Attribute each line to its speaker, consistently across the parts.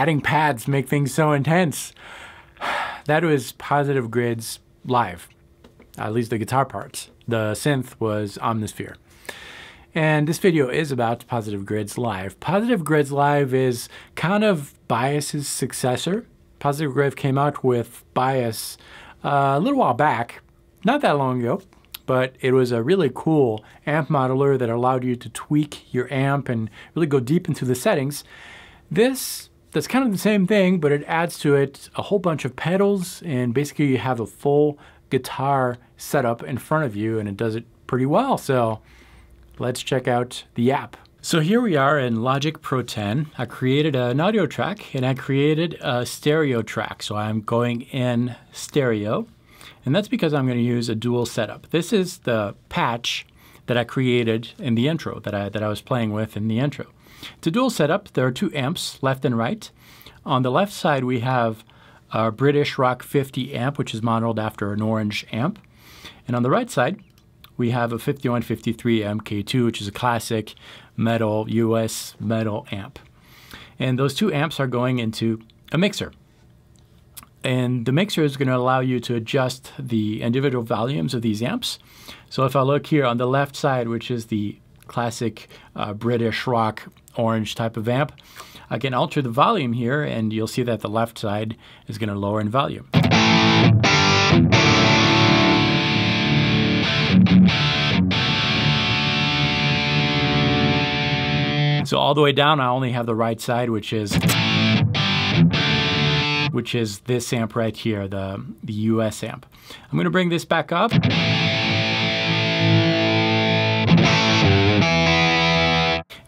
Speaker 1: adding pads make things so intense. That was Positive Grid's live, at least the guitar parts. The synth was Omnisphere. And this video is about Positive Grid's live. Positive Grid's live is kind of Bias's successor. Positive Grid came out with Bias a little while back, not that long ago, but it was a really cool amp modeler that allowed you to tweak your amp and really go deep into the settings. That's kind of the same thing, but it adds to it a whole bunch of pedals, and basically you have a full guitar setup in front of you, and it does it pretty well. So let's check out the app. So here we are in Logic Pro 10. I created an audio track and I created a stereo track. So I'm going in stereo, and that's because I'm going to use a dual setup. This is the patch that I created in the intro, that I was playing with in the intro. It's a dual setup. There are two amps, left and right. On the left side we have a British Rock 50 amp, which is modeled after an orange amp. And on the right side we have a 5153 MK2, which is a classic metal, US metal amp. And those two amps are going into a mixer. And the mixer is going to allow you to adjust the individual volumes of these amps. So if I look here on the left side, which is the classic British Rock orange type of amp, I can alter the volume here, and you'll see that the left side is going to lower in volume. So all the way down, I only have the right side, which is this amp right here, the US amp. I'm going to bring this back up.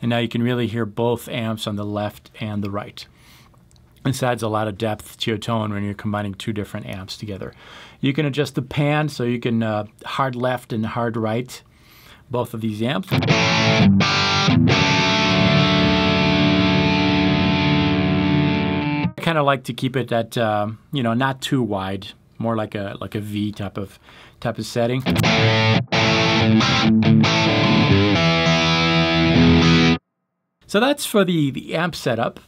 Speaker 1: And now you can really hear both amps on the left and the right. This adds a lot of depth to your tone when you're combining two different amps together. You can adjust the pan, so you can hard left and hard right both of these amps. I kind of like to keep it at not too wide, more like a V type of setting. So that's for the amp setup,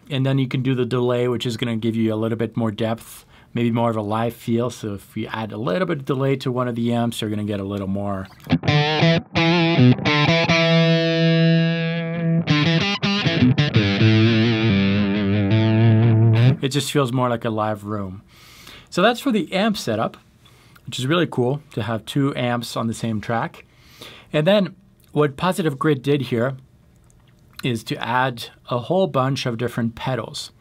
Speaker 1: and then you can do the delay, which is going to give you a little bit more depth, maybe more of a live feel. So if you add a little bit of delay to one of the amps, you're going to get a little more. It just feels more like a live room. So that's for the amp setup, which is really cool to have two amps on the same track. And then what Positive Grid did here is to add a whole bunch of different pedals.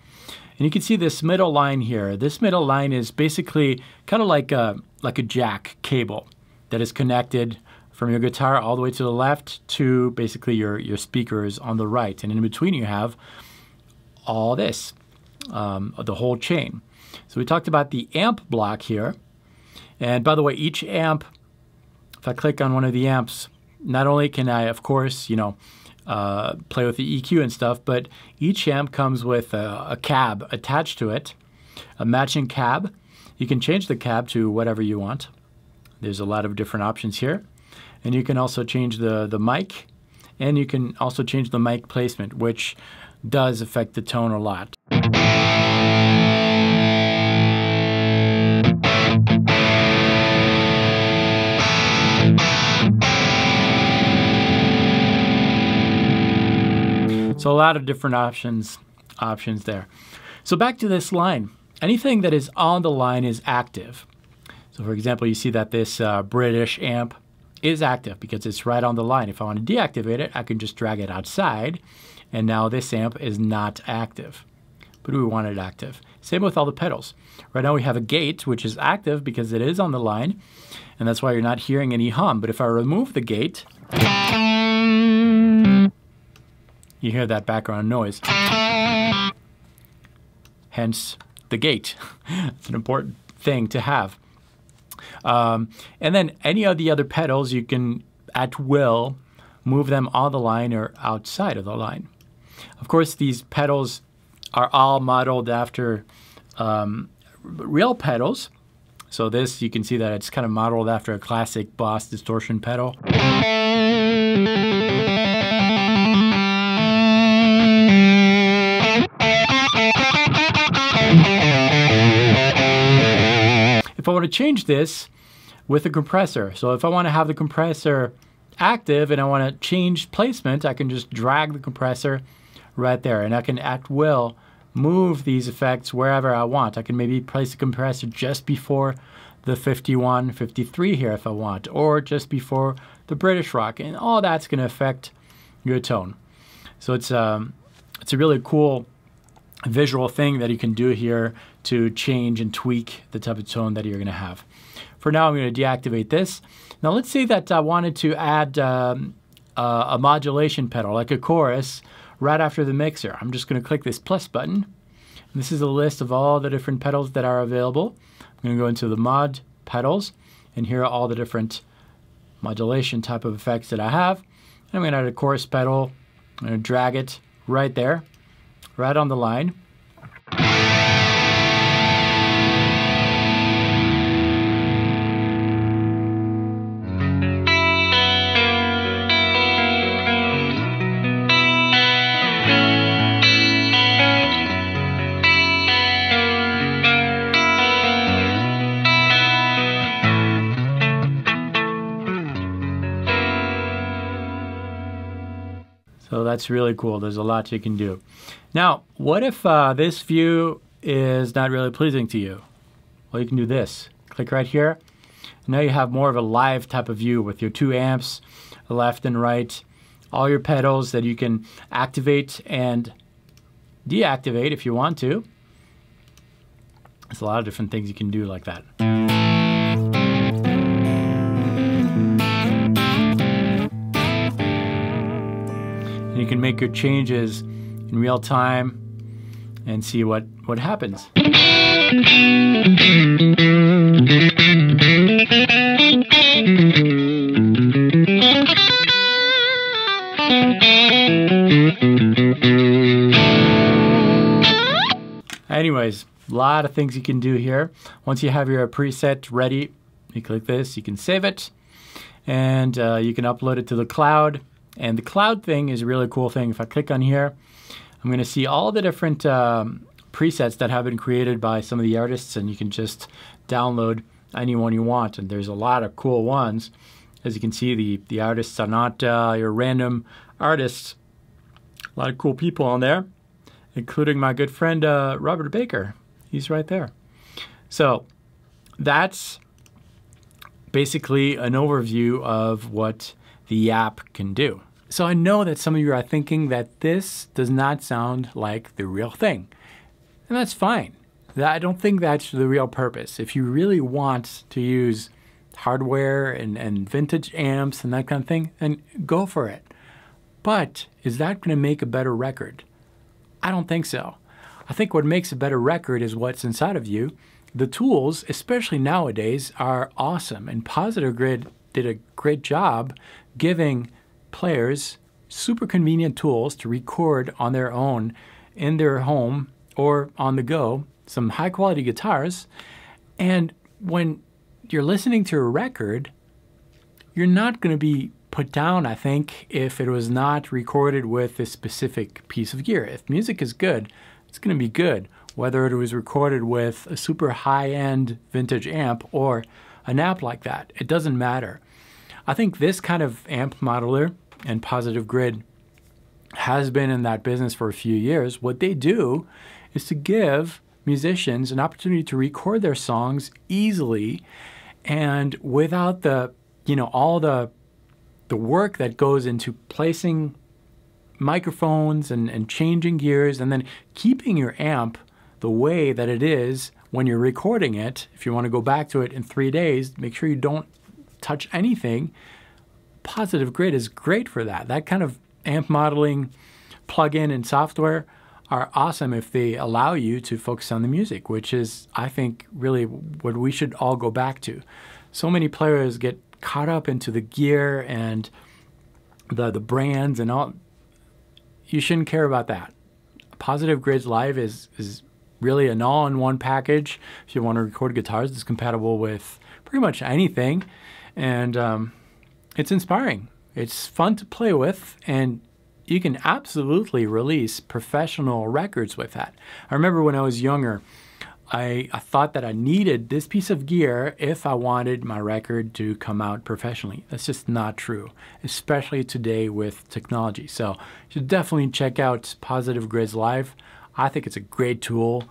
Speaker 1: And you can see this middle line here. This middle line is basically kind of like a jack cable that is connected from your guitar all the way to the left to basically your speakers on the right. And in between you have all this, the whole chain. So we talked about the amp block here. And by the way, each amp, if I click on one of the amps, not only can I, of course, play with the EQ and stuff, but each amp comes with a cab attached to it, a matching cab. You can change the cab to whatever you want. There's a lot of different options here. And you can also change the mic, and you can also change the mic placement, which does affect the tone a lot. So a lot of different options there. So back to this line. Anything that is on the line is active. So for example, you see that this British amp is active because it's right on the line. If I want to deactivate it, I can just drag it outside, and now this amp is not active. But we want it active. Same with all the pedals. Right now we have a gate, which is active because it is on the line, and that's why you're not hearing any hum. But if I remove the gate, you hear that background noise. Hence the gate. It's an important thing to have. And then any of the other pedals, you can at will move them on the line or outside of the line. Of course, these pedals are all modeled after real pedals. So this, you can see that it's kind of modeled after a classic Boss distortion pedal. change this with a compressor. So if I want to have the compressor active and I want to change placement, I can just drag the compressor right there, and I can at will move these effects wherever I want. I can maybe place the compressor just before the 51, 53 here if I want, or just before the British rock, and all that's going to affect your tone. So it's a really cool visual thing that you can do here to change and tweak the type of tone that you're going to have. For now, I'm going to deactivate this. Now let's say that I wanted to add a modulation pedal, like a chorus, right after the mixer. I'm just going to click this plus button. And this is a list of all the different pedals that are available. I'm going to go into the mod pedals, and here are all the different modulation type of effects that I have. And I'm going to add a chorus pedal. I'm going to drag it right there, right on the line. So that's really cool. There's a lot you can do. Now, what if this view is not really pleasing to you? Well, you can do this. Click right here. Now you have more of a live type of view with your 2 amps, left and right, all your pedals that you can activate and deactivate if you want to. There's a lot of different things you can do like that. You can make your changes in real time and see what happens. Anyways, a lot of things you can do here. Once you have your preset ready, you click this, you can save it, and you can upload it to the cloud. And the cloud thing is a really cool thing. If I click on here, I'm going to see all the different presets that have been created by some of the artists, and you can just download any one you want. And there's a lot of cool ones. As you can see, the artists are not your random artists. A lot of cool people on there, including my good friend Robert Baker. He's right there. So that's basically an overview of what the app can do. So I know that some of you are thinking that this does not sound like the real thing. And that's fine. I don't think that's the real purpose. If you really want to use hardware and vintage amps and that kind of thing, then go for it. But is that going to make a better record? I don't think so. I think what makes a better record is what's inside of you. The tools, especially nowadays, are awesome. And Positive Grid did a great job giving players super convenient tools to record on their own in their home or on the go, some high quality guitars. And when you're listening to a record, you're not going to be put down, I think, if it was not recorded with a specific piece of gear. If music is good, it's going to be good, whether it was recorded with a super high-end vintage amp or an amp like that. It doesn't matter. I think this kind of amp modeler, and Positive Grid has been in that business for a few years. What they do is to give musicians an opportunity to record their songs easily and without the, all the work that goes into placing microphones and changing gears and then keeping your amp the way that it is when you're recording it. If you want to go back to it in 3 days, make sure you don't touch anything. Positive Grid is great for that. That kind of amp modeling plugin and software are awesome if they allow you to focus on the music, which is, I think, really what we should all go back to. So many players get caught up into the gear and the brands and all. You shouldn't care about that. Positive Grid's Live is really an all-in-one package. If you want to record guitars, it's compatible with pretty much anything. And it's inspiring. It's fun to play with, and you can absolutely release professional records with that. I remember when I was younger, I thought that I needed this piece of gear if I wanted my record to come out professionally. That's just not true, especially today with technology. So you should definitely check out Positive Grids Live. I think it's a great tool.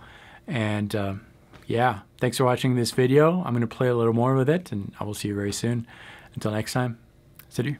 Speaker 1: And yeah, thanks for watching this video. I'm going to play a little more with it, and I will see you very soon. Until next time, salut.